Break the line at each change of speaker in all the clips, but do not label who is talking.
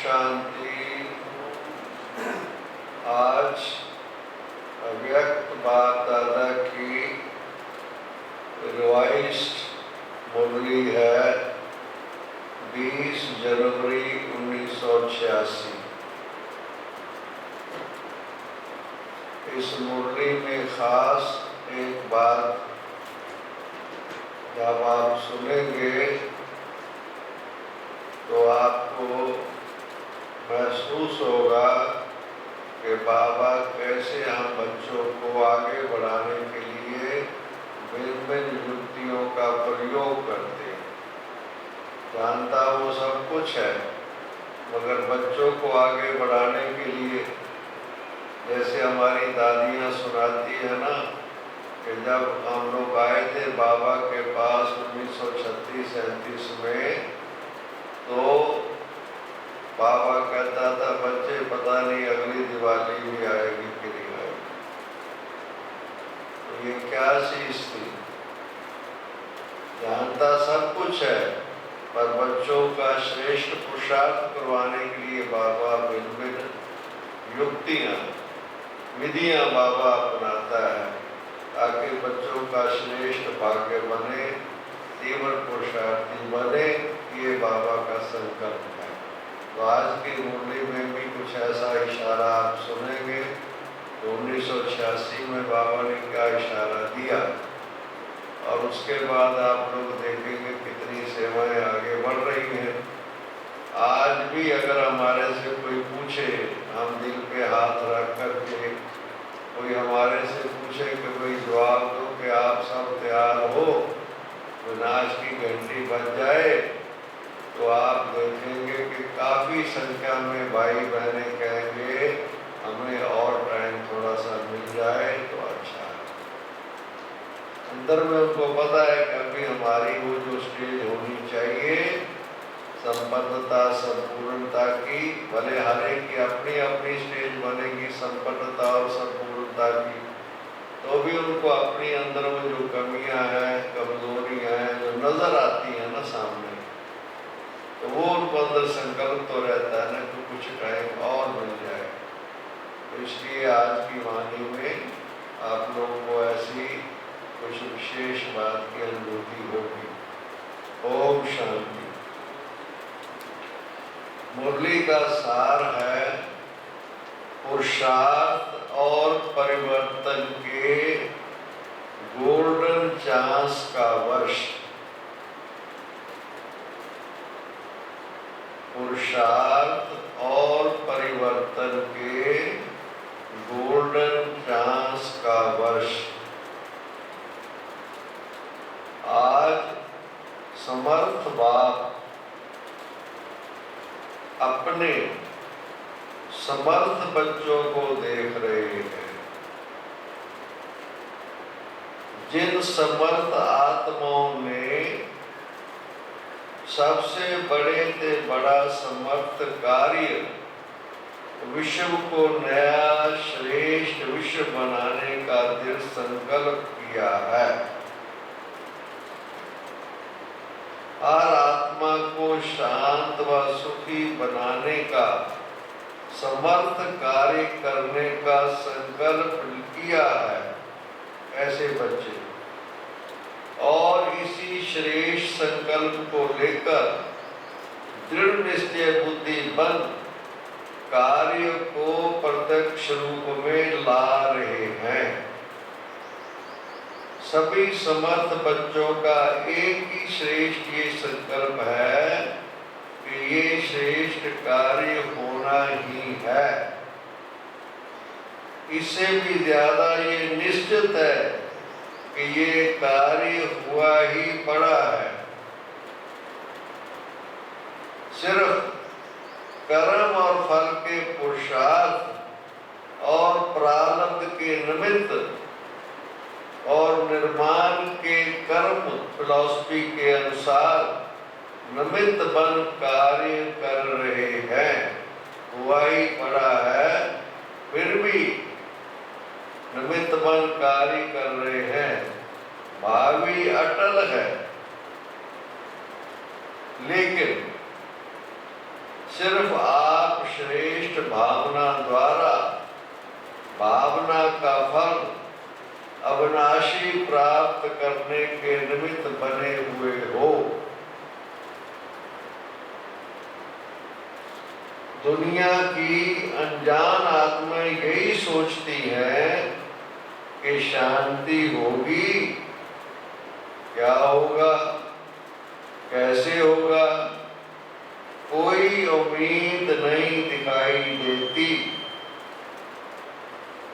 शांति। आज अव्यक्त बाप दादा की रिवाइज्ड मुरली है 20 जनवरी 1986। इस मुरली में खास एक बात जब आप सुनेंगे तो आपको महसूस होगा कि बाबा कैसे हम बच्चों को आगे बढ़ाने के लिए भिन्न युक्तियों का प्रयोग करते हैं। जानता वो सब कुछ है, मगर बच्चों को आगे बढ़ाने के लिए जैसे हमारी दादियाँ सुनाती है ना कि जब हम लोग आए थे बाबा के पास 1936-37 में, तो बाबा कहता था बच्चे पता नहीं अगली दिवाली भी आएगी कि नहीं आएगी। तो ये क्या चीज थी? जानता सब कुछ है, पर बच्चों का श्रेष्ठ पुरुषार्थ करवाने के लिए बाबा भिन्न युक्तियां विधियां बाबा अपनाता है ताकि बच्चों का श्रेष्ठ भाग्य बने, तीव्र पुरुषार्थी बने। ये बाबा का संकल्प है। तो आज की मुरली में भी कुछ ऐसा इशारा आप सुनेंगे। तो 1986 में बाबा ने क्या इशारा दिया और उसके बाद आप लोग देखेंगे कितनी सेवाएं आगे बढ़ रही हैं। आज भी अगर हमारे से कोई पूछे, हम दिल पे हाथ रख करके कोई हमारे से पूछे कि कोई जवाब दो कि आप सब तैयार हो तो नाच की घंटी बज जाए, तो आप देखेंगे कि काफ़ी संख्या में भाई बहनें कहेंगे हमें और टाइम थोड़ा सा मिल जाए तो अच्छा है। अंदर में उनको पता है कि अभी हमारी वो जो स्टेज होनी चाहिए संपन्नता संपूर्णता की, भले हर एक की अपनी अपनी स्टेज बनेगी संपन्नता और संपूर्णता की, तो भी उनको अपनी अंदर में जो कमियां हैं, कमजोरियां हैं जो नजर आती हैं ना सामने, तो वो उनको अंदर संकल्प तो रहता है ना कि कुछ टाइम और मिल जाए। तो इसलिए आज की वाणी में आप लोगों को ऐसी कुछ विशेष बात की अनुभूति होगी। ओम शांति। मुरली का सार है पुरुषार्थ और परिवर्तन के गोल्डन चांस का वर्ष। पुरुषार्थ और परिवर्तन के गोल्डन चांस का वर्ष। आज समर्थ बाप अपने समर्थ बच्चों को देख रहे हैं। जिन समर्थ आत्माओं ने सबसे बड़े से बड़ा समर्थ कार्य विश्व को नया श्रेष्ठ विश्व बनाने का दृढ़ संकल्प किया है। हर आत्मा को शांत व सुखी बनाने का समर्थ कार्य करने का संकल्प किया है ऐसे बच्चे, और इसी श्रेष्ठ संकल्प को लेकर दृढ़ निश्चय बुद्धि बन कार्य को प्रत्यक्ष रूप में ला रहे हैं। सभी समर्थ बच्चों का एक ही श्रेष्ठ ये संकल्प है कि ये श्रेष्ठ कार्य होना ही है। इससे भी ज्यादा ये निश्चित है कि ये कार्य हुआ ही पड़ा है। सिर्फ कर्म और फल के पुरुषार्थ और प्रारब्ध के निमित्त और निर्माण के कर्म फिलॉसफी के अनुसार निमित्त बन कार्य कर रहे हैं, हुआ ही पड़ा है। फिर भी निमित्त बन कार्य कर रहे हैं, भावी अटल है। लेकिन सिर्फ आज श्रेष्ठ भावना द्वारा भावना का फल अविनाशी प्राप्त करने के निमित्त बने हुए हो। दुनिया की अनजान आत्मा यही सोचती है कि शांति होगी, क्या होगा, कैसे होगा, कोई उम्मीद नहीं दिखाई देती।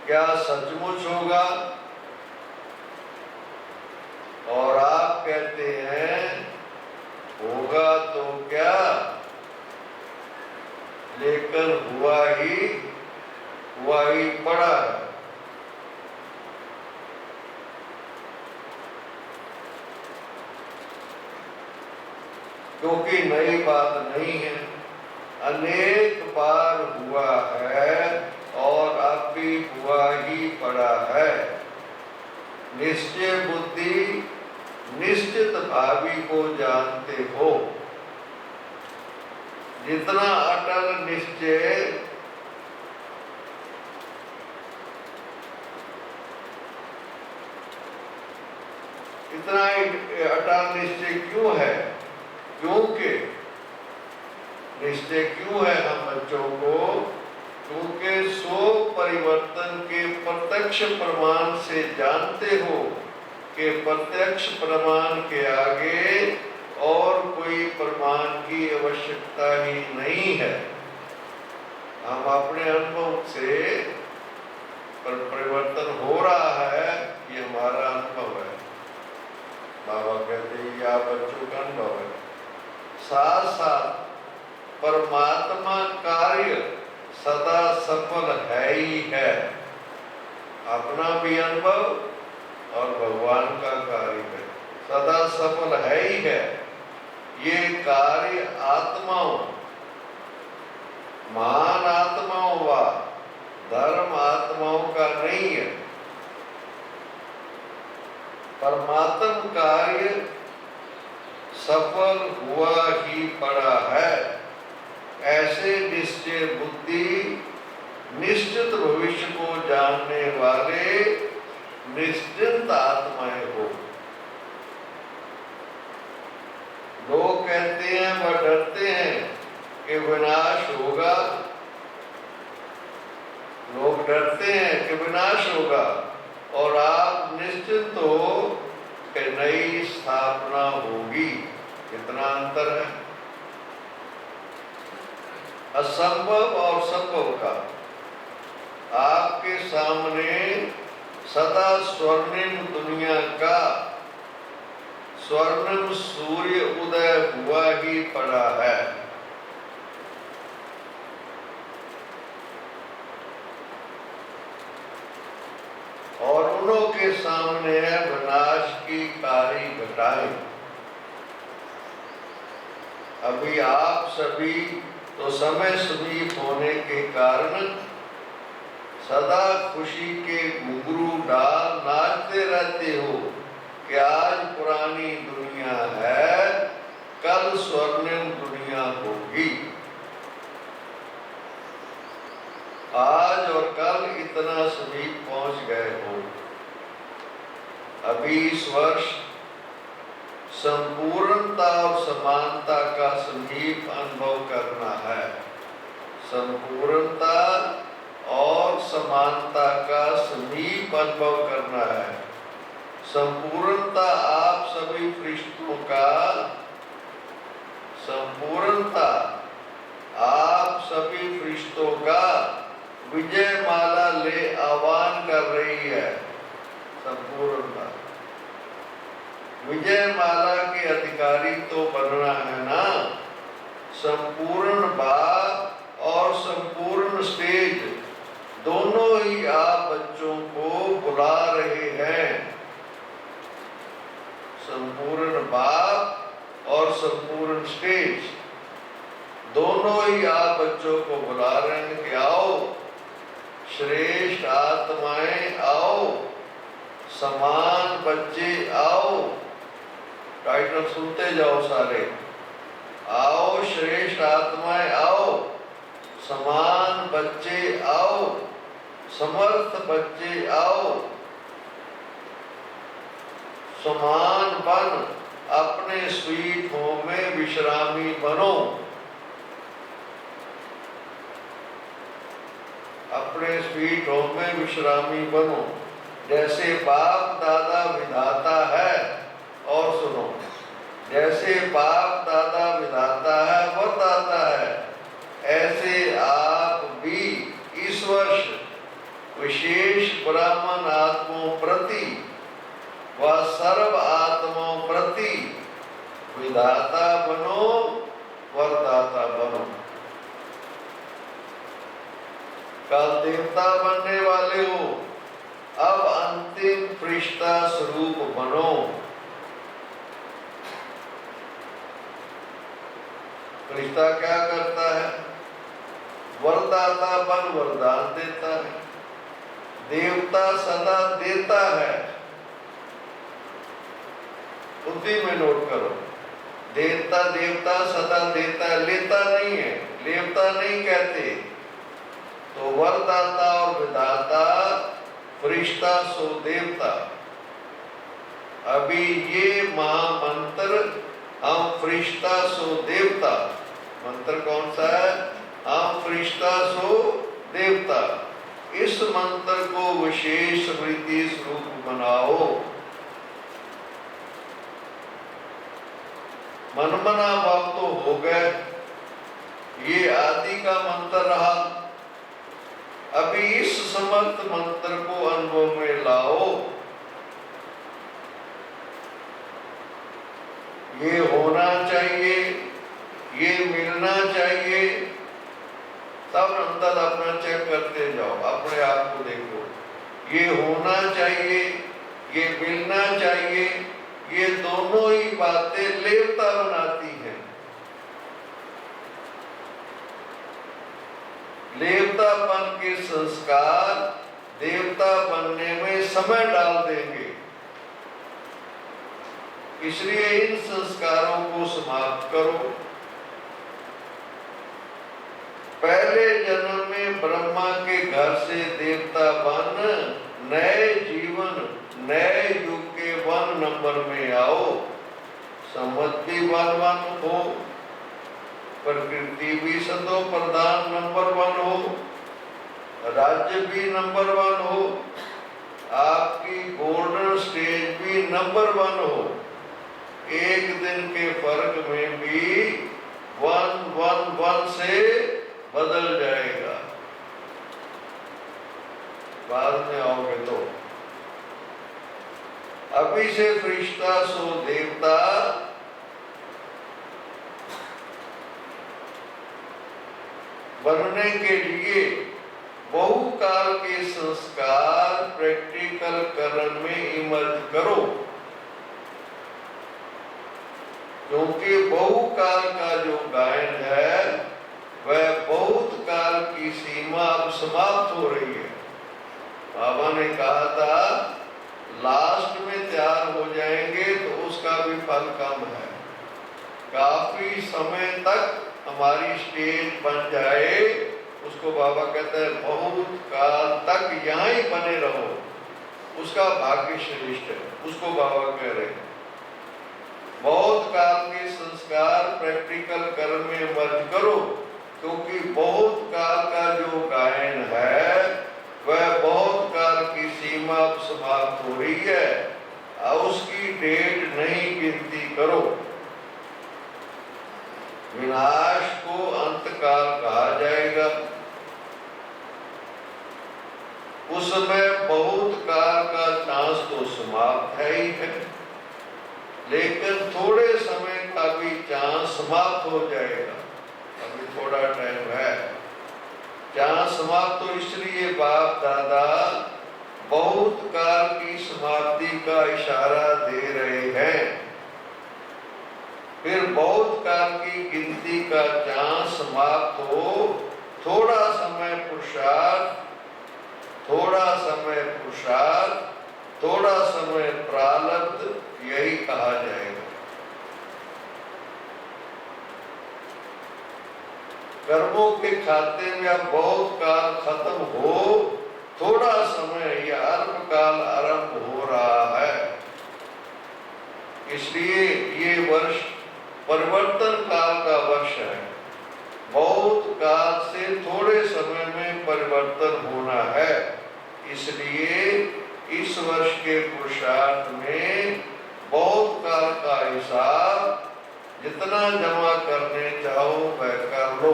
क्या सचमुच होगा? और आप कहते हैं होगा तो क्या, लेकिन हुआ ही पड़ा है। क्योंकि नई बात नहीं है, अनेक बार हुआ है और अब भी हुआ ही पड़ा है। निश्चय बुद्धि निश्चित भावी को जानते हो। जितना अटल निश्चय इतना अटल निश्चय क्यों है? क्योंकि निश्चय क्यों है हम बच्चों को? क्योंकि सो परिवर्तन के प्रत्यक्ष प्रमाण से जानते हो कि प्रत्यक्ष प्रमाण के आगे और कोई प्रमाण की आवश्यकता ही नहीं है। हम अपने अनुभव से परिवर्तन हो रहा है, ये हमारा अनुभव है। बाबा कहते हैं ये आप बच्चों का अनुभव है। साथ साथ परमात्मा कार्य सदा सफल है ही है। अपना भी अनुभव और भगवान का कार्य है, सदा सफल है ही है। ये कार्य आत्माओं, महान आत्माओं व धर्म आत्माओं का नहीं है। परमात्म कार्य सफल हुआ ही पड़ा है। ऐसे निश्चय बुद्धि निश्चित भविष्य को जानने वाले निश्चिंत आत्माएं हो। लोग कहते हैं व डरते हैं कि विनाश होगा। लोग डरते हैं कि विनाश होगा और आप निश्चिंत हो कि नई स्थापना होगी। कितना अंतर है असंभव और संभव का। आपके सामने सदा स्वर्णिम दुनिया का स्वर्णिम सूर्य उदय हुआ ही पड़ा है। और उन्हों के सामने है विनाश की कारी घटाएं। अभी आप सभी तो समय समीप होने के कारण सदा खुशी के घुंघरू डाल नाचते रहते हो कि आज पुरानी दुनिया है, कल स्वर्णिम दुनिया होगी। आज और कल इतना समीप पहुंच गए हो। अभी इस वर्ष संपूर्णता और समानता का समीप अनुभव करना है। संपूर्णता और समानता का समीप अनुभव करना है। संपूर्णता आप सभी फरिश्तों का, संपूर्णता आप सभी फरिश्तों का विजय माला ले आह्वान कर रही है। संपूर्णता विजय माला के अधिकारी तो बनना है ना। संपूर्ण बाग और संपूर्ण स्टेज दोनों ही आप बच्चों को बुला रहे हैं। संपूर्ण बाग और संपूर्ण स्टेज दोनों ही आप बच्चों को बुला रहे हैं कि आओ श्रेष्ठ आत्माएं, आओ समान बच्चे आओ। टाइटल सुनते जाओ सारे। आओ श्रेष्ठ आत्माएं, आओ समान बच्चे आओ, समर्थ बच्चे आओ, समान बन अपने स्वीट होम में विश्रामी बनो। अपने स्वीट होम में विश्रामी बनो। जैसे बाप दादा विधाता है, और सुनो, जैसे बाप दादा विधाता है बताता है, ऐसे आप भी इस वर्ष विशेष ब्राह्मण आत्माओं प्रति व सर्व आत्माओं प्रति विधाता बनो, वरदाता बनो। कल देवता बनने वाले हो, अब अंतिम फरिश्ता स्वरूप बनो। फरिश्ता क्या करता है? वरदाता बन वरदान देता है। देवता सदा देता है। बुद्धि में नोट करो, देवता देवता सदा देता है, लेता नहीं है, लेवता नहीं कहते। तो वरदाता और विधाता, फरिश्ता सो देवता। अभी ये महामंत्र हम फरिश्ता सो देवता, मंत्र कौन सा है? हम फरिश्ता सो देवता। इस मंत्र को विशेष स्मृति स्वरूप बनाओ। मनमना भाव तो हो गए, ये आदि का मंत्र रहा। अभी इस समर्थ मंत्र को अनुभव में लाओ। ये होना चाहिए, ये मिलना चाहिए। सब अंदर अपना चेक करते जाओ, अपने आप को देखो। ये होना चाहिए, ये मिलना चाहिए, ये दोनों ही बातें लेवता बनाती हैं। लेवतापन के संस्कार देवता बनने में समय डाल देंगे। इसलिए इन संस्कारों को समाप्त करो। पहले जन्म में ब्रह्मा के घर से देवता बन नए जीवन, नए युग के 1 नंबर में आओ। सम्मत भी 1 हो, प्रकृति भी सदो प्रधान नंबर 1 हो, राज्य भी नंबर 1 हो, आपकी गोल्डन स्टेज भी नंबर 1 हो। एक दिन के फर्क में भी 111 से बदल जाएगा। बाद में आओगे तो। अभी से फरिश्ता सो देवता, बनने के लिए बहुकाल के संस्कार प्रैक्टिकल कर्म में इमर्ज करो। क्योंकि बहुकाल का जो गायन है वह बहुत काल की सीमा अब समाप्त हो रही है। बाबा ने कहा था लास्ट में तैयार हो जाएंगे तो उसका भी फल कम है। काफी समय तक हमारी स्टेज बन जाए, उसको बाबा कहते हैं बहुत काल तक यहाँ ही बने रहो, उसका भाग्य श्रेष्ठ है। उसको बाबा कह रहे हैं बहुत काल के संस्कार प्रैक्टिकल कर्म में मर्ज करो। क्योंकि बहुत काल का जो गायन है वह बहुत काल की सीमा समाप्त हो रही है, और उसकी डेट नहीं गिनती करो। विनाश को अंतकाल कहा जाएगा। उसमें बहुत काल का चांस तो समाप्त है ही है, लेकिन थोड़े समय का भी चांस समाप्त हो जाएगा। अभी थोड़ा टाइम है, चांस समाप्त तो इसलिए बाप दादा बहुत काल की समाप्ति का इशारा दे रहे हैं। फिर बहुत काल की गिनती का चांस समाप्त हो, थोड़ा समय पुरुषार्थ, थोड़ा समय पुरुषार्थ, थोड़ा समय प्रारब्ध, यही कहा जाएगा। कर्मों के खाते में अब बहुत काल खत्म हो, थोड़ा समय या अल्प काल आरंभ हो रहा है। इसलिए ये वर्ष परिवर्तन काल का वर्ष है। बहुत काल से थोड़े समय में परिवर्तन होना है। इसलिए इस वर्ष के पुरुषार्थ में बहुत काल का हिसाब जितना जमा करने चाहो वह कर लो।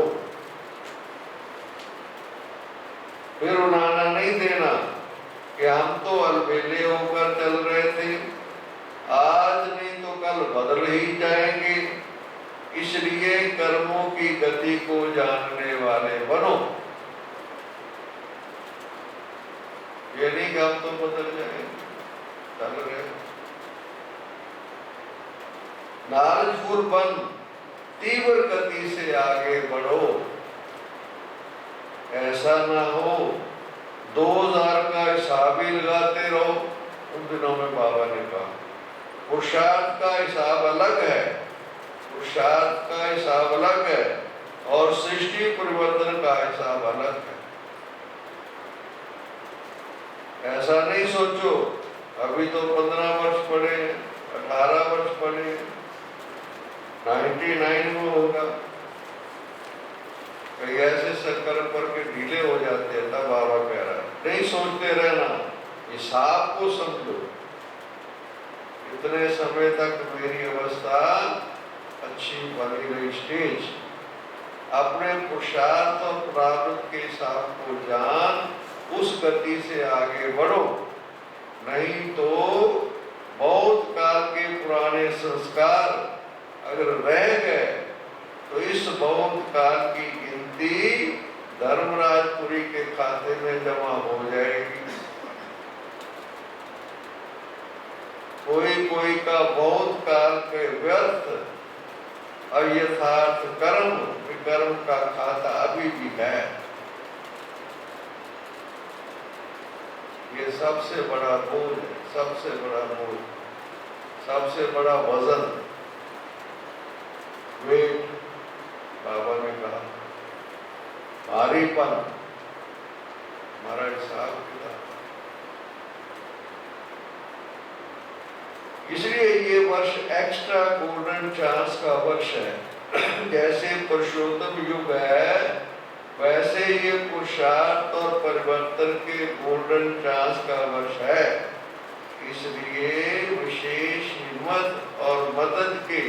फिर उनाना नहीं देना कि हम तो अलबेले होकर चल रहे थे, आज नहीं तो कल बदल ही जाएंगे। इसलिए कर्मों की गति को जानने वाले बनो। ये नहीं कि हम तो बदल जाएंगे, चल रहे। नारजपुर बन तीव्र गति से आगे बढ़ो। ऐसा ना हो 2000 का हिसाब ही लगाते रहो। उन दिनों में बाबा ने कहा पुरुषार्थ का हिसाब अलग है, पुरुषार्थ का हिसाब अलग है और सृष्टि परिवर्तन का हिसाब अलग है। ऐसा नहीं सोचो अभी तो 15 वर्ष पड़े, 18 वर्ष पड़े, 99 में होगा। कई ऐसे संकल्प पर के ढीले हो जाते हैं, तब बाबा कह रहा है नहीं सोचते रहना, हिसाब को समझो। इतने समय तक मेरी अवस्था अच्छी बनी रही स्टेज। अपने पुरुषार्थ और प्रारब्ध के हिसाब को जान, उस गति से आगे बढ़ो। नहीं तो बहुत काल के पुराने संस्कार अगर रह गए तो इस बहुत काल की गिनती धर्मराजपुरी के खाते में जमा हो जाएगी। कोई कोई का बहुत काल के व्यर्थ अयथार्थ कर्म विकर्म का खाता अभी भी है। ये सबसे बड़ा बोझ है, सबसे बड़ा बोझ, सबसे बड़ा वजन, वेट। बाबा ने कहा भारीपन, हमारा हिसाब किताब। इसलिए ये वर्ष एक्स्ट्रा गोल्डन चांस का वर्ष है। जैसे पुरुषोत्तम युग है वैसे ये पुरुषार्थ और परिवर्तन के गोल्डन चांस का वर्ष है। इसलिए विशेष हिम्मत और मदद के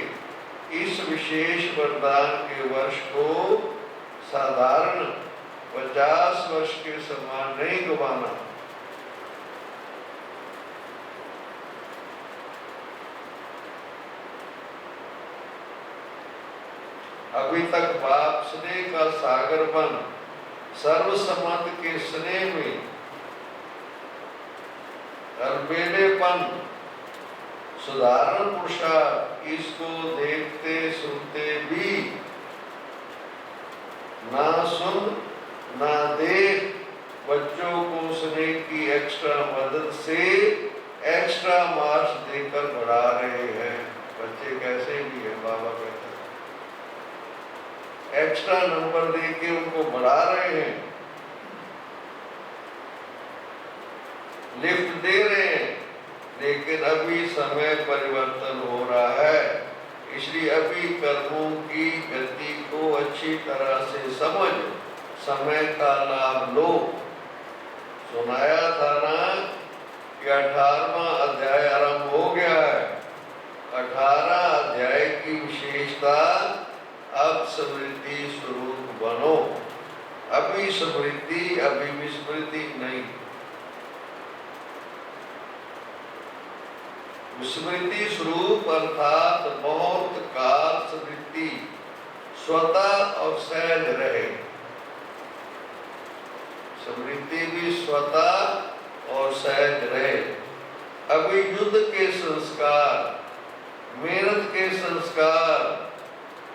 इस विशेष वरदान के वर्ष को साधारण 50 वर्ष के समान नहीं गवाना। अभी तक बाप स्नेह का सागर बन सर्वसम्मत के स्नेह में अलबेलेपन साधारण पुरुषार्थ इसको देखते सुनते भी ना सुन ना देख बच्चों को स्नेह की एक्स्ट्रा मदद से एक्स्ट्रा मार्क्स देकर बढ़ा रहे हैं। बच्चे कैसे भी है बाबा कहते हैं, एक्स्ट्रा नंबर देके उनको बढ़ा रहे हैं, लिफ्ट दे रहे हैं। लेकिन अभी समय परिवर्तन हो रहा है, इसलिए अभी कर्मों की गति को अच्छी तरह से समझ समय का लाभ लो। सुनाया था ना कि 18वां अध्याय आरंभ हो गया है। 18 अध्याय की विशेषता अब स्मृति स्वरूप बनो। अभी स्मृति अभी विस्मृति नहीं। स्मृति स्वरूप अर्थात बहुत काल स्मृति स्वतः और सहज रहे। स्मृति भी स्वतः और सहज रहे। अभी युद्ध के संस्कार, मेहनत के संस्कार,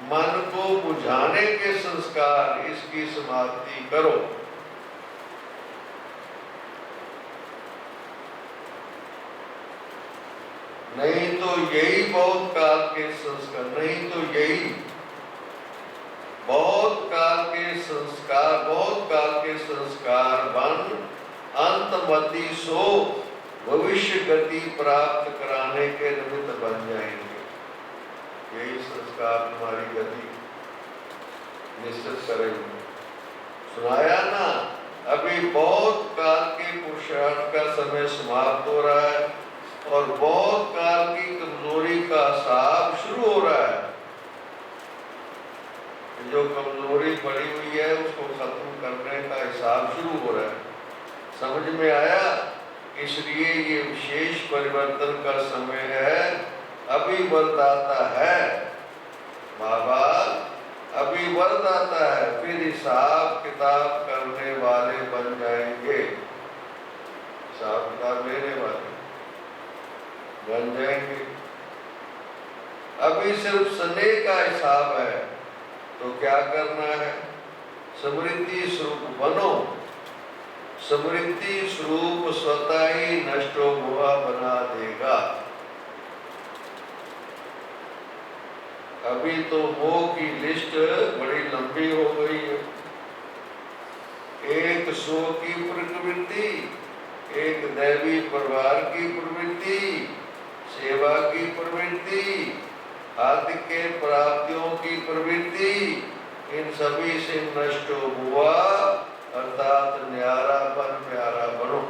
मन को बुझाने के संस्कार, इसकी समाप्ति करो। नहीं तो यही बहुत काल के संस्कार, नहीं तो यही बहुत काल के संस्कार, बहुत काल के संस्कार बन अंतमति सो भविष्य गति प्राप्त कराने के निमित्त बन जाएंगे। यही संस्कार तुम्हारी गति निश्चित करेंगे। सुनाया ना, अभी बहुत काल के पुरुषार्थ का समय समाप्त हो रहा है और बहुत काल की कमजोरी का हिसाब शुरू हो रहा है। जो कमजोरी पड़ी हुई है उसको खत्म करने का हिसाब शुरू हो रहा है। समझ में आया? इसलिए ये विशेष परिवर्तन का समय है, अभी वरदाता है बाबा, अभी वरदाता है, फिर हिसाब किताब करने वाले बन जाएंगे, हिसाब किताब लेने वाले बन जाएंगे। अभी सिर्फ स्नेह का हिसाब है, तो क्या करना है? समृद्धि स्वरूप बनो। समृद्धि स्वरूप स्वतः ही नष्ट हुआ बना देगा। अभी तो मोह की लिस्ट बड़ी लंबी हो गई है। एक सो की प्रवृत्ति, एक दैवी परिवार की प्रवृत्ति, सेवा की प्रवृत्ति, आदि के प्राप्तियों की प्रवृत्ति, इन सभी से नष्ट हुआ, अर्थात न्यारापन प्यारा बनो।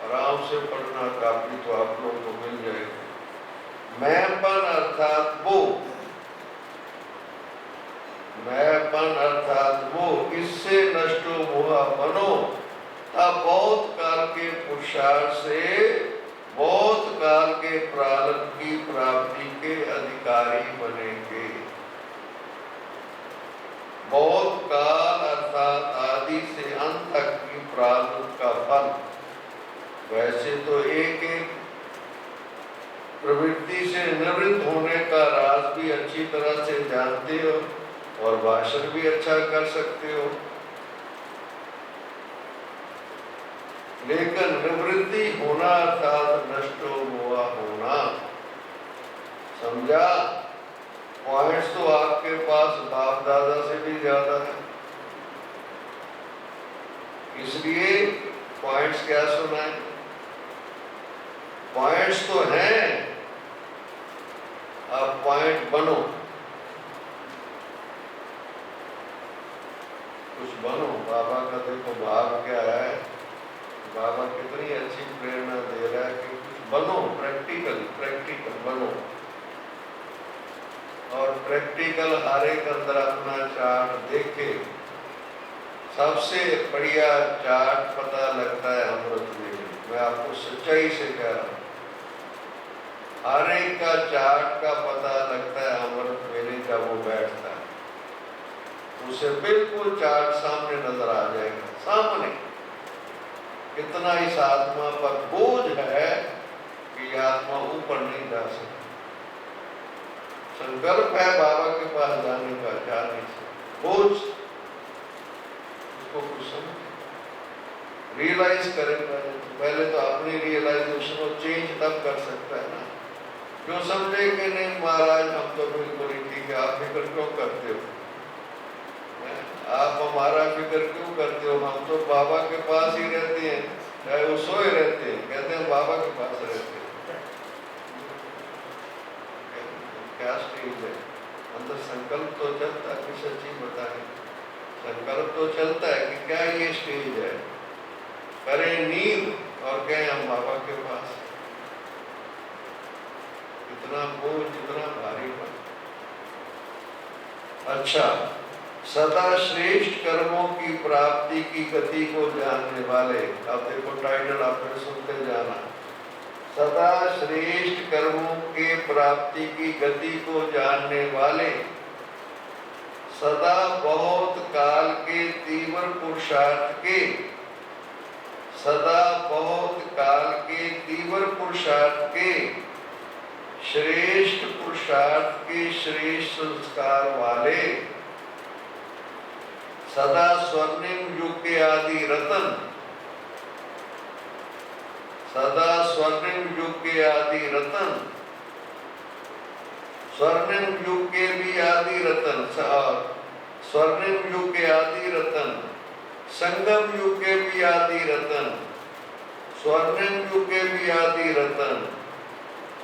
आराम से पढ़ना काफी तो आप लोगों को मिल जाएगा। मैंपन अर्थात वो, मैंपन अर्थात वो, इससे नष्ट हुआ बनो, तब बहुत काल के पुरुषार्थ से बहुत काल के प्रारब्ध की प्राप्ति के अधिकारी बनेंगे। बहुत काल अर्थात आदि से अंत तक की प्रारब्ध का फल। वैसे तो एक एक प्रवृत्ति से निवृत्त होने का राज भी अच्छी तरह से जानते हो और भाषण भी अच्छा कर सकते हो, लेकिन निवृत्ति होना अर्थात नष्ट हुआ होना, समझा? पॉइंट्स तो आपके पास बाप दादा से भी ज्यादा है, इसलिए पॉइंट्स क्या सुनाए? पॉइंट्स तो हैं, अब पॉइंट बनो, कुछ बनो। बाबा का देखो भाव क्या है, बाबा कितनी अच्छी प्रेरणा दे रहा है कि कुछ बनो, प्रैक्टिकल बनो। और प्रैक्टिकल हर एक अंदर अपना चार्ट देखे, सबसे बढ़िया चार्ट पता लगता है अमृत वेले। मैं आपको सच्चाई से कह रहा हूँ, हर एक का चार्ट का पता लगता है अमृत वेले जब वो बैठता है, उसे बिल्कुल चार्ट सामने नजर आ जाएगा। सामने कितना इस आत्मा पर बोझ है कि आत्मा ऊपर नहीं जा सकती। संकल्प है बाबा के पास जाने का, जा नहीं सकता, बोझ। उसको कुछ समझ रियलाइज करेगा, पहले तो अपनी रियलाइजेशन को चेंज तब कर सकता है ना। क्यों समझे कि नहीं महाराज हम तो बिल्कुल ही ठीक है, आप फिक्र क्यों करते हो? आप हमारा फिक्र क्यों करते हो? हम तो बाबा के पास ही रहते हैं, चाहे वो सोए रहते हैं, कहते हैं बाबा के पास रहते हैं। क्या स्टेज है? अंदर संकल्प तो चलता है, सच्ची बताए, संकल्प तो चलता है कि क्या ये स्टेज है, करें नींद और कहें हम बाबा के पास। इतना बोझ, इतना भारी पर। अच्छा, सदा श्रेष्ठ कर्मों की प्राप्ति की गति को जानने वाले, अब देखो टाइटल आपने सुनते जाना, सदा श्रेष्ठ कर्मों के प्राप्ति की गति को जानने वाले, सदा बहुत काल के तीव्र पुरुषार्थ के, सदा बहुत काल के तीव्र पुरुषार्थ के, श्रेष्ठ पुरुषार्थ के श्रेष्ठ संस्कार वाले, सदा स्वर्णिम युग के आदि रतन, सदा स्वर्णिम युग के आदि रतन, स्वर्णिम युग के भी आदि रतन, स्वर्णिम युग के आदि रतन, संगम युग के भी आदि रतन, स्वर्णिम युग के भी आदि रतन,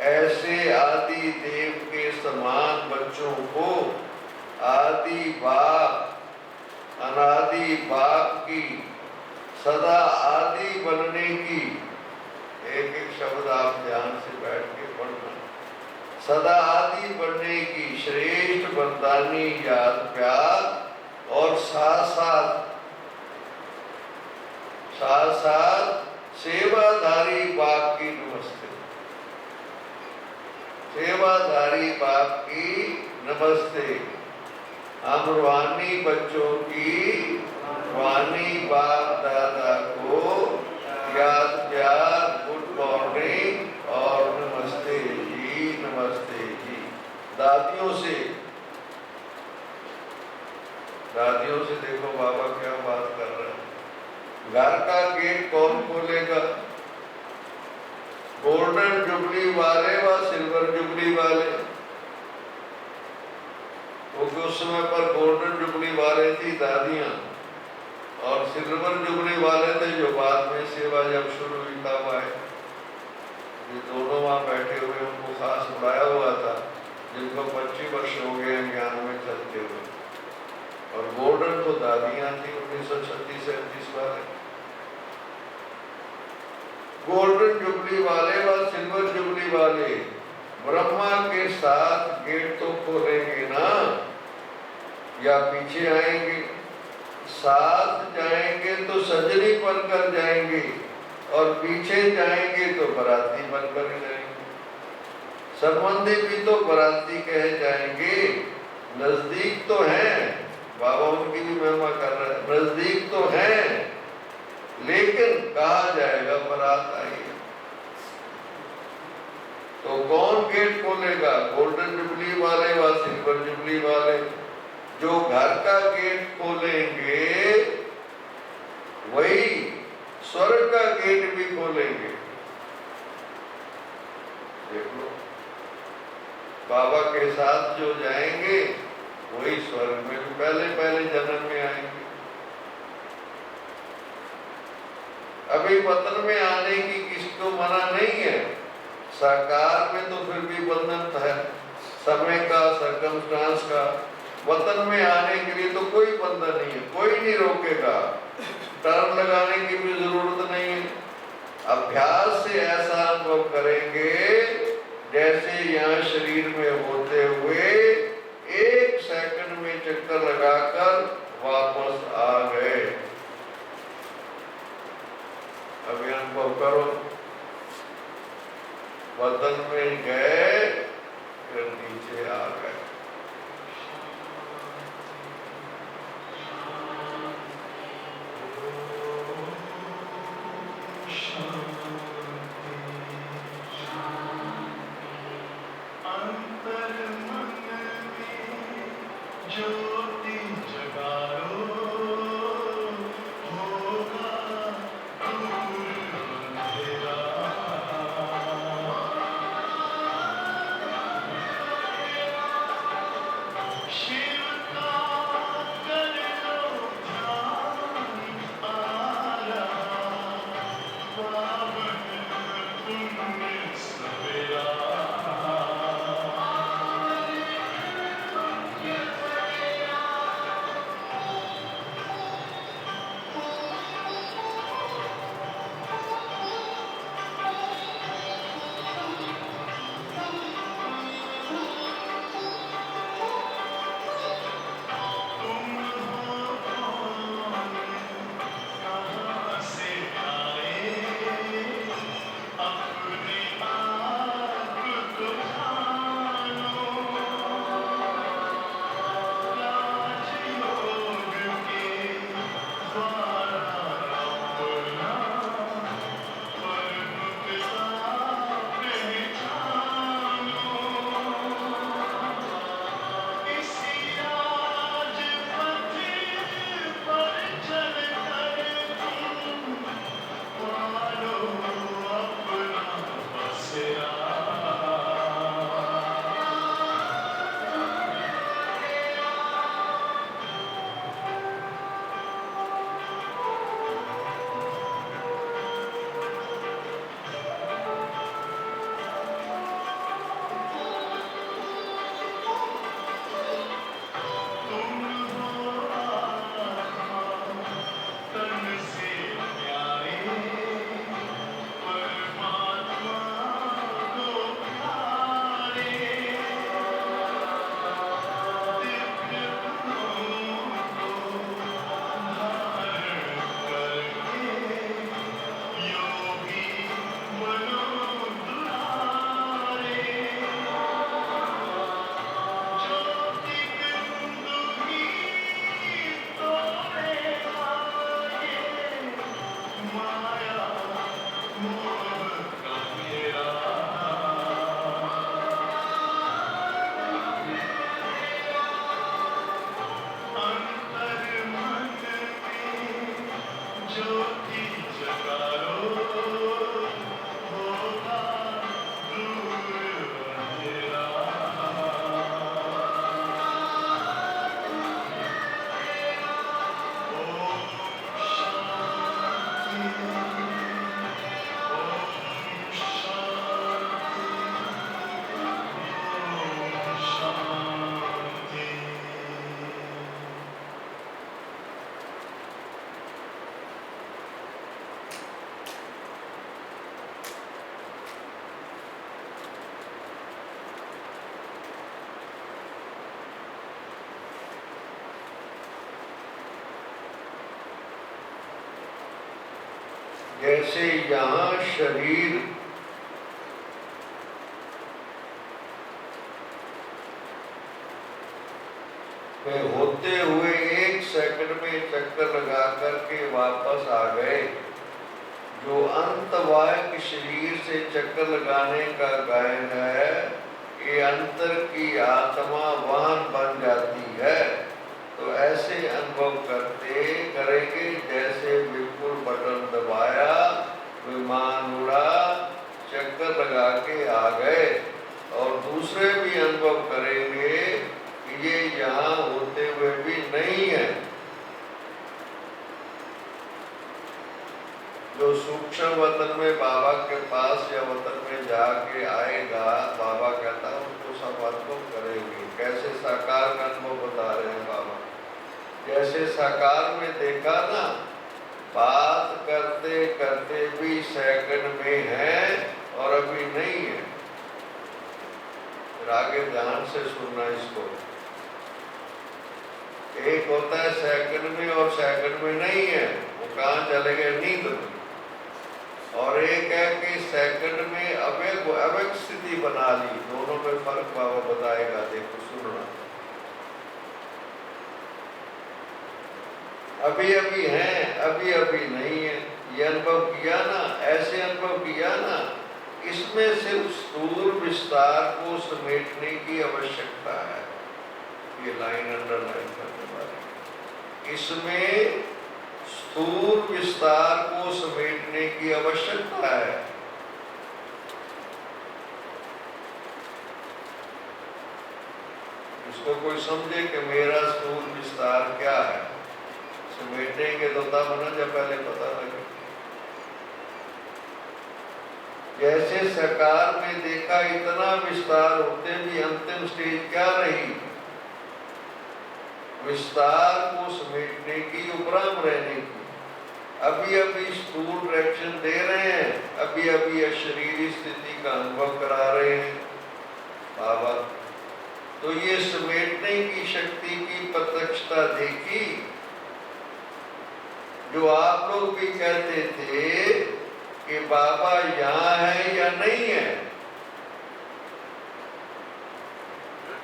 ऐसे आदि देव के समान बच्चों को आदि बाप, अनादि बाप की, सदा आदि बनने की, एक एक शब्द आप ध्यान से बैठ के पढ़ना, सदा आदि बनने की श्रेष्ठ वरदानी याद प्यार और साथ साथ सेवाधारी बाप की नमस्ते, सेवाधारी बाप की नमस्ते। हम रूहानी बच्चों की रूहानी बाप दादा को याद प्यार, गुड मॉर्निंग और नमस्ते जी, नमस्ते जी। दादियों से देखो बाबा क्या बात कर रहे हैं। घर का गेट कौन खोलेगा? गोल्डन जुबली वाले व सिल्वर जुबली वाले। क्योंकि उस समय पर गोल्डन जुबली वाले थी दादियां, और सिल्वर जुबली वाले थे जो बाद में सेवा जब शुरू हुई तब आए। ये दोनों वहां बैठे हुए उनको खास बुलाया हुआ था, जिनको 25 वर्ष हो गए ज्ञान में चलते हुए। और गोल्डन तो दादियां थी 1936-37 वाले। गोल्डन जुबली वाले व सिल्वर जुबली वाले ब्रह्मा के साथ गेट तो खोलेंगे ना, या पीछे आएंगे? साथ जाएंगे तो सजनी बनकर जाएंगे, और पीछे जाएंगे तो बराती बनकर जाएंगे। संबंधी भी तो बराती कहे जाएंगे। नजदीक तो हैं, बाबा उनकी भी महिमा कर रहे हैं, नजदीक तो हैं, लेकिन कहा जाएगा बारात आई। तो कौन गेट खोलेगा? गोल्डन जुबली वाले व सिल्वर जुबली वाले। जो घर का गेट खोलेंगे वही स्वर्ग का गेट भी खोलेंगे। देखो, बाबा के साथ जो जाएंगे वही स्वर्ग में भी पहले जन्म में आएंगे। अभी पतन में आने की किसको मना नहीं है। साकार में तो फिर भी बंधन है समय का, सर्कमस्टांस का। वतन में आने के लिए तो कोई बंधन नहीं है, कोई नहीं रोकेगा। टर्न लगाने की भी जरूरत नहीं है। अभ्यास से ऐसा अनुभव करेंगे जैसे यहाँ शरीर में होते हुए 1 सेकंड में चक्कर लगाकर वापस आ गए। अभी अनुभव करो, वतन में गए फिर नीचे आ गए।
ज्योति जगाओ, होगा दूर अंधेरा। शिव का कर लो ध्यान, आ रहा पावन पुण्य सवेरा।
जैसे यहाँ शरीर में होते हुए 1 सेकंड में चक्कर लगा करके वापस आ गए, जो अंतवाहिक शरीर से चक्कर लगाने का गायन है, ये अंतर की आत्मा वाहन बन जाती है। तो ऐसे अनुभव करते करेंगे जैसे बिल्कुल बटन दबाया, विमान उड़ा, चक्कर लगा के आ गए। और दूसरे भी अनुभव करेंगे कि ये यहाँ होते हुए भी नहीं है। जो सूक्ष्म वतन में बाबा के पास या वतन में जाके आएगा, बाबा कहता है उसको सब अनुभव करेंगे। कैसे साकार का अनुभव बता रहे हैं बाबा। जैसे साकार में देखा ना, बात करते करते भी सेकंड में है और अभी नहीं है। फिर आगे ध्यान से सुनना इसको। एक होता है सेकंड में और सेकंड में नहीं है, वो कहाँ चले गए, नींद में। और एक है कि सेकंड में अवेक स्थिति बना ली। दोनों में फर्क बाबा बताएगा, देखो सुनना। अभी अभी है, अभी अभी नहीं है। ये अनुभव किया ना, ऐसे अनुभव किया ना, इसमें सिर्फ स्थूल विस्तार को समेटने की आवश्यकता है। ये लाइन अंडरलाइन करने वाली, इसमें स्थूल विस्तार को समेटने की आवश्यकता है। इसको कोई समझे कि मेरा स्थूल विस्तार क्या है, समेटेंगे तो तब ना, जब पहले पता लगे। जैसे साकार में देखा इतना विस्तार होते भी अंतिम स्टेज क्या रही, विस्तार को समेटने की, उपराम रहने की। अभी अभी स्थूल डायरेक्शन दे रहे हैं, अभी अभी अशरीरी स्थिति का अनुभव करा रहे हैं बाबा। तो ये समेटने की शक्ति की प्रत्यक्षता देखी। जो आप लोग भी कहते थे कि बाबा यहाँ है या नहीं है,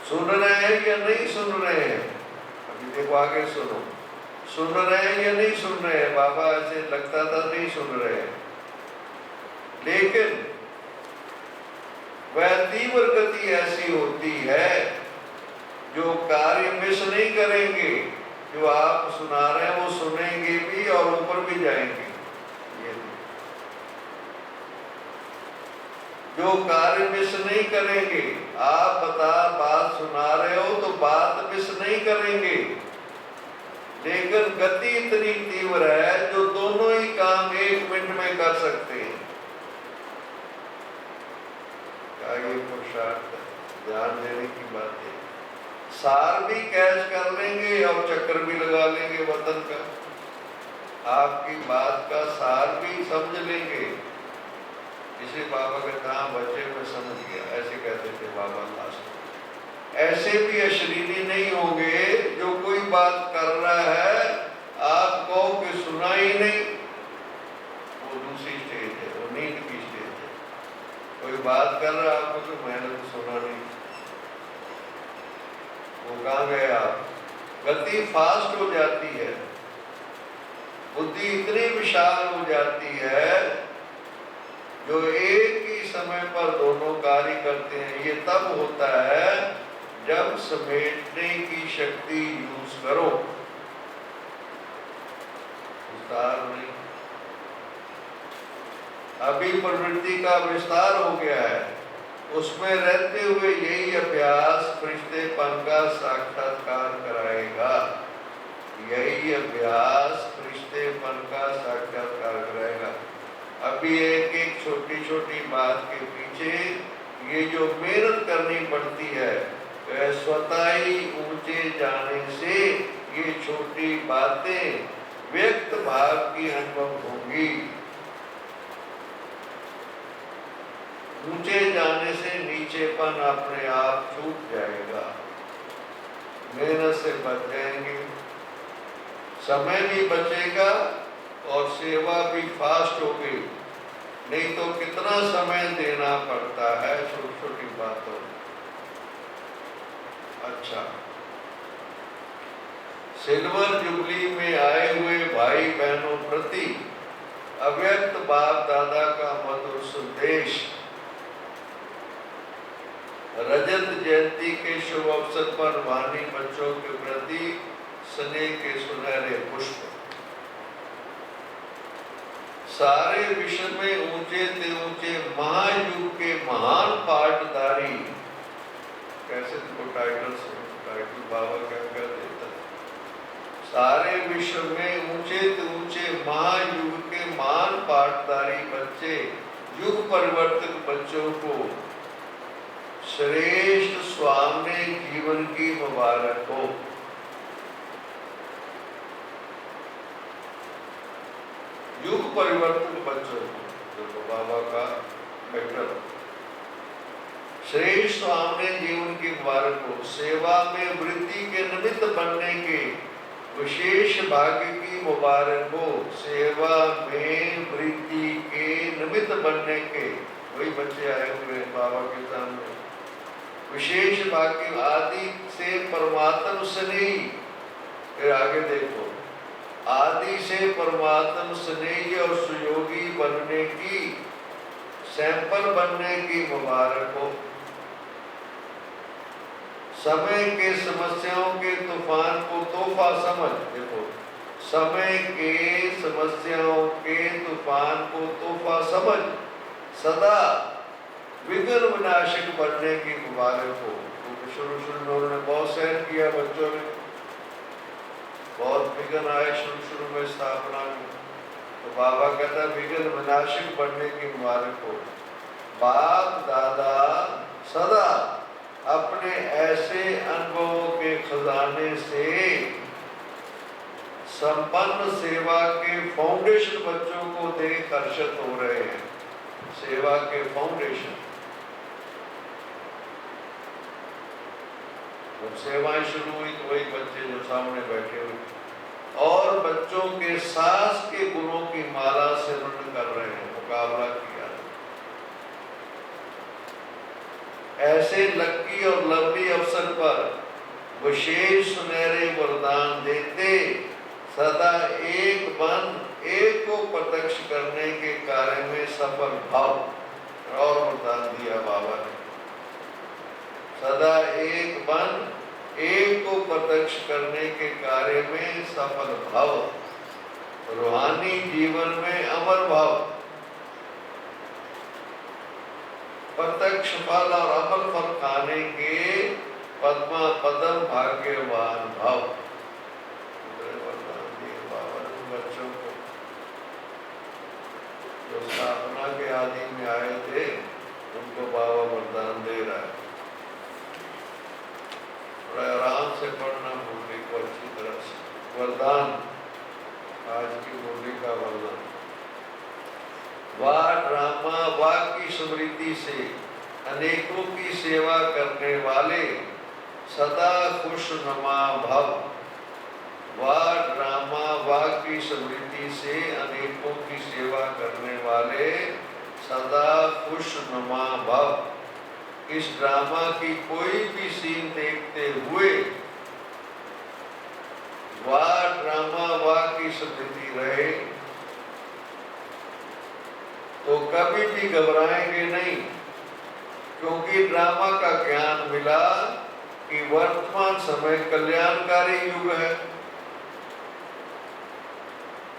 सुन रहे हैं या नहीं सुन रहे हैं। अभी देखो आगे सुनो, सुन रहे हैं या नहीं सुन रहे हैं। बाबा ऐसे लगता था नहीं सुन रहे हैं, लेकिन वह तीव्र गति ऐसी होती है जो कार्य मिस नहीं करेंगे। जो आप सुना रहे हैं वो सुनेंगे भी और ऊपर भी जाएंगे। ये जो कार्य मिस नहीं करेंगे, आप बात सुना रहे हो तो बात मिस नहीं करेंगे, लेकिन गति इतनी तीव्र है जो दोनों ही काम 1 मिनट में कर सकते हैं। क्या ये पुरुषार्थ है? ध्यान देने की बात है। सार भी कैच कर लेंगे और चक्कर भी लगा लेंगे वतन का, आपकी बात का सार भी समझ लेंगे। इसे बाबा के कहा बच्चे में समझ गया, ऐसे कहते थे बाबा लास्ट। ऐसे भी अशरीरी नहीं होंगे जो कोई बात कर रहा है, आप कहो कि सुना ही नहीं, वो दूसरी स्टेज है, वो नींद की स्टेज है। कोई बात कर रहा है आपको तो मैंने तो सुना नहीं, वो कहाँ गए आप। गति फास्ट हो जाती है, बुद्धि इतनी विशाल हो जाती है जो एक ही समय पर दोनों कार्य करते हैं। ये तब होता है जब समेटने की शक्ति यूज करो, विस्तार नहीं। अभी प्रवृत्ति का विस्तार हो गया है, उसमें रहते हुए यही अभ्यास फरिश्तेपन का साक्षात्कार कराएगा। यही अभ्यास फरिश्तेपन का साक्षात्कार कराएगा। अभी एक एक छोटी छोटी बात के पीछे ये जो मेहनत करनी पड़ती है, स्वतः ही ऊंचे जाने से ये छोटी बातें व्यक्त भाव की अनुभव होंगी। ऊंचे जाने से नीचेपन अपने आप छूट जाएगा, मेहनत से बच जाएंगे, समय भी बचेगा और सेवा भी फास्ट हो गई, नहीं तो कितना समय देना पड़ता है छोटी छोटी बातों में। अच्छा, सिल्वर जुबली में आए हुए भाई बहनों प्रति अव्यक्त बाप दादा का मधुर संदेश, रजत जयंती के शुभ अवसर पर वाणी बच्चों के प्रति स्नेह के सुनहरे पुष्प, सारे विश्व में ऊंचे से ऊंचे महायुग के महान पाठधारी, कैसे तुमको टाइटल बाबा क्या क्या देता है, सारे विश्व में ऊंचे से ऊंचे महायुग के महान पाठधारी बच्चे, युग परिवर्तक बच्चों को श्रेष्ठ स्वामी जीवन की मुबारक हो। युग परिवर्तन बच्चों को, देखो बाबा का बेटर, श्रेष्ठ स्वामी जीवन की मुबारक हो। सेवा में वृद्धि के निमित्त बनने के विशेष भाग्य की मुबारक हो। सेवा में वृद्धि के निमित्त बनने के, वही बच्चे आए हुए बाबा के सामने, विशेष भाग्य आदि से परमात्म स्नेही, फिर आगे देखो, आदि से परमात्म स्नेही और सुयोगी बनने की, सैंपल बनने की मुबारक हो। समय के समस्याओं के तूफान को तोहफा समझ, देखो, समय के समस्याओं के तूफान को तोहफा समझ सदा विघ्न विनाशक बनने की मुबारक हो। क्योंकि शुरू में उन्होंने बहुत सहन किया, बच्चों ने बहुत विघ्न आए शुरू में स्थापना में, तो बाबा कहता विघ्न विनाशक बनने की मुबारक हो। बाप दादा सदा अपने ऐसे अनुभवों के खजाने से संपन्न सेवा के फाउंडेशन बच्चों को देख हर्षित हो रहे हैं। सेवा के फाउंडेशन, जब सेवाएं शुरू हुई तो वही बच्चे जो सामने बैठे हुए और बच्चों के सास के गुणों की माला से वर्ण कर रहे हैं, मुकाबला किया। ऐसे लकी और लवली अवसर पर विशेष सुनहरे वरदान देते सदा एक बन एक को प्रत्यक्ष करने के कार्य में सफल भाव, और वरदान दिया बाबा ने, सदा एक बन एक को प्रत्यक्ष करने के कार्य में सफल भाव, रूहानी जीवन में अमर भाव, प्रत्यक्ष फल और अमल फल खाने के पद्मा पदम भाग्यवान भाव। वरदान दिए बाबा ने बच्चों को, जो स्थापना के आदि में आए थे उनको बाबा वरदान दे रहा है। थोड़ा आराम से पढ़ना मुरली को अच्छी तरह से। वरदान, आज की मुरली का वरदान, वाह ड्रामा वाह की स्मृति से अनेकों की सेवा करने वाले सदा खुशनुमा भव। वाह ड्रामा वाह की स्मृति से अनेकों की सेवा करने वाले सदा खुशनुमा भव। इस ड्रामा की कोई भी सीन देखते हुए वाह ड्रामा वाह की स्मृति रहे तो कभी भी घबराएंगे नहीं, क्योंकि ड्रामा का ज्ञान मिला कि वर्तमान समय कल्याणकारी युग है।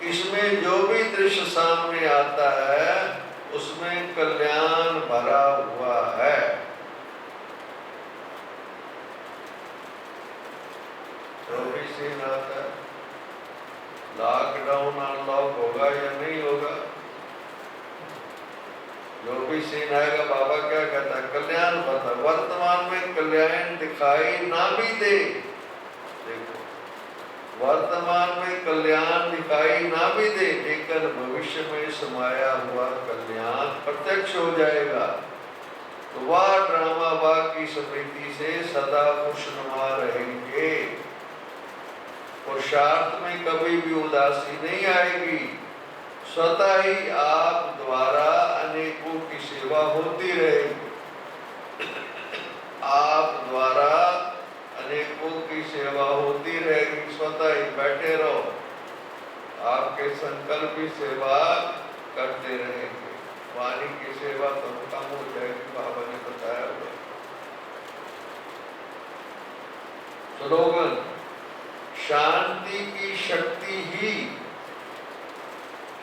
इसमें जो भी दृश्य सामने आता है उसमें कल्याण भरा हुआ है। जो भी सीन आता है, लॉकडाउन अनलॉक होगा या नहीं होगा, जो भी सीन आएगा बाबा क्या कहता है, कल्याण बता। वर्तमान में कल्याण दिखाई ना भी दे, देखो वर्तमान में कल्याण दिखाई ना भी दे, लेकिन भविष्य में समाया हुआ कल्याण प्रत्यक्ष हो जाएगा। तो वह ड्रामा वाह की स्मृति से सदा खुशनुमा रहेंगे। पुरुषार्थ में कभी भी उदासी नहीं आएगी, स्वतः ही आप द्वारा अनेकों की सेवा होती रहेगी। आप द्वारा अनेकों की सेवा होती रहेगी। स्वतः ही बैठे रहो, आपके संकल्प की सेवा करते रहेंगे। वाणी की सेवा तो कम हो जाएगी, बाबा ने बताया हुआ। स्लोगन, शांति की शक्ति ही,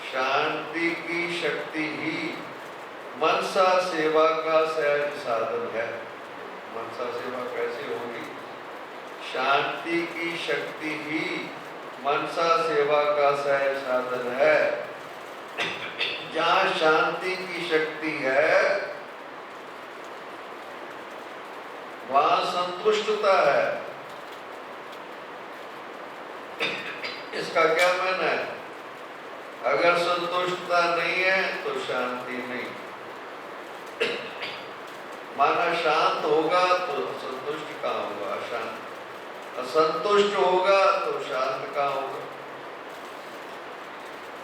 शांति की शक्ति ही मनसा सेवा का सहज साधन है। मनसा सेवा कैसे होगी? शांति की शक्ति ही मनसा सेवा का सहज साधन है। जहाँ शांति की शक्ति है वहाँ संतुष्टता है। इसका क्या मायना है? अगर संतुष्टता नहीं है तो शांति नहीं। माना शांत होगा तो संतुष्ट कहाँ होगा? अशांत। असंतुष्ट होगा तो शांत कहाँ होगा?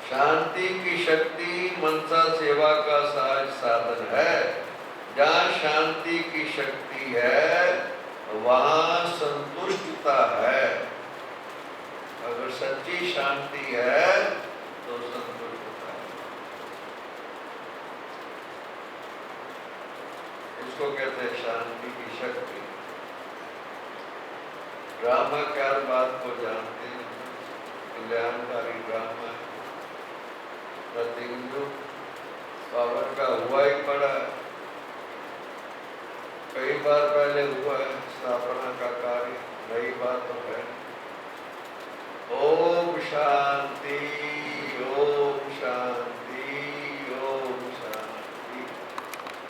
शांति की शक्ति मनसा सेवा का सहज साधन है। जहाँ शांति की शक्ति है वहाँ संतुष्टता है। अगर सच्ची शांति है तो संतुष्टता है। इसको कहते हैं शांति की शक्ति। ड्रामा क्या बात को जानते हैं? कल्याणकारी ड्रामा है। प्रतिबिंदु पावर का हुआ ही पड़ा है, कई बार पहले हुआ है स्थापना का कार्य, नई बात तो है। ओम शांति, ओम शांति।